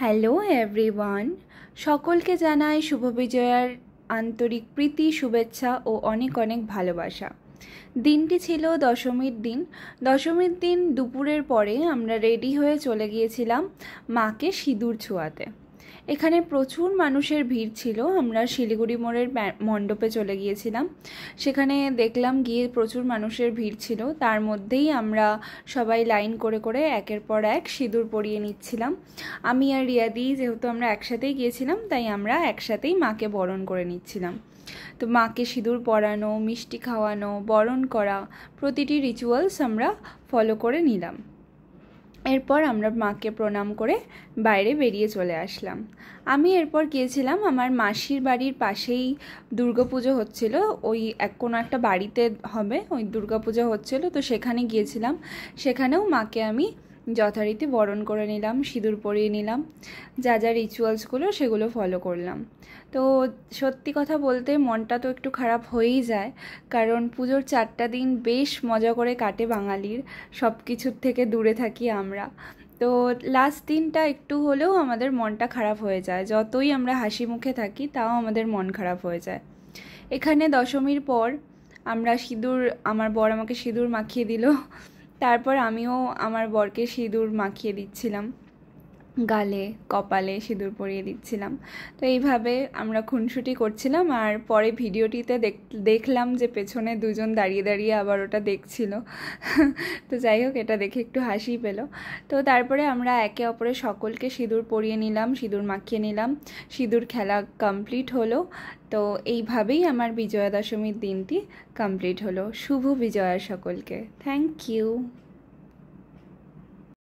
Hello everyone, সকলকে জানাই শুভ বিজয়ার আন্তরিক প্রীতি, শুভেচ্ছা ও অনেক অনেক ভালোবাসা। দিনটি ছিল দশমীর দিন। দশমীর দিন দুপুরের পরে আমরা রেডি হয়ে চলে গিয়েছিলাম মাকে সিঁদুর ছোঁয়াতে। এখানে প্রচুর মানুষের ভিড় ছিল। আমরা শিলিগুড়ি মোড়ের মণ্ডপে চলে গিয়েছিলাম। সেখানে দেখলাম গিয়ে প্রচুর মানুষের ভিড় ছিল। তার মধ্যেই আমরা সবাই লাইন করে করে একের পর এক সিঁদুর পরিয়ে নিচ্ছিলাম। আমি আর রিয়াদি যেহেতু আমরা একসাথেই গিয়েছিলাম, তাই আমরা একসাথেই মাকে বরণ করে নিচ্ছিলাম। তো মাকে সিঁদুর পরানো, মিষ্টি খাওয়ানো, বরণ করা, প্রতিটি রিচুয়ালস আমরা ফলো করে নিলাম। এরপর আমরা মাকে প্রণাম করে বাইরে বেরিয়ে চলে আসলাম। আমি এরপর গিয়েছিলাম আমার মাসির বাড়ির পাশেই দুর্গাপুজো হচ্ছিল, ওই কোনো একটা বাড়িতে হবে, ওই দুর্গাপুজো হচ্ছিল, তো সেখানে গিয়েছিলাম। সেখানেও মাকে আমি যথারীতি বরণ করে নিলাম, সিঁদুর পরিয়ে নিলাম, যা যা রিচুয়ালসগুলো সেগুলো ফলো করলাম। তো সত্যি কথা বলতে মনটা তো একটু খারাপ হয়েই যায়, কারণ পুজোর 4টা দিন বেশ মজা করে কাটে বাঙালির, সব কিছুর থেকে দূরে থাকি আমরা। তো লাস্ট দিনটা একটু হলেও আমাদের মনটা খারাপ হয়ে যায়, যতই আমরা হাসি মুখে থাকি তাও আমাদের মন খারাপ হয়ে যায়। এখানে দশমীর পর আমরা আমার বর আমাকে সিঁদুর মাখিয়ে দিল, তারপর আমিও আমার বরকে সিঁদুর মাখিয়ে দিচ্ছিলাম, গালে কপালে সিঁদুর পরিয়ে দিচ্ছিলাম। তো এইভাবে আমরা খুনসুটি করছিলাম। আর পরে ভিডিওটিতে দেখলাম যে পেছনে দুজন দাঁড়িয়ে দাঁড়িয়ে আবার ওটা দেখছিল। তো যাই হোক, এটা দেখে একটু হাসি পেল। তো তারপরে আমরা একে অপরের সকলকে সিঁদুর পরিয়ে নিলাম, সিঁদুর মাখিয়ে নিলাম, সিঁদুর খেলা কমপ্লিট হলো। তো এইভাবেই আমার বিজয়া দশমীর দিনটি কমপ্লিট হলো। শুভ বিজয়া সকলকে। Thank you.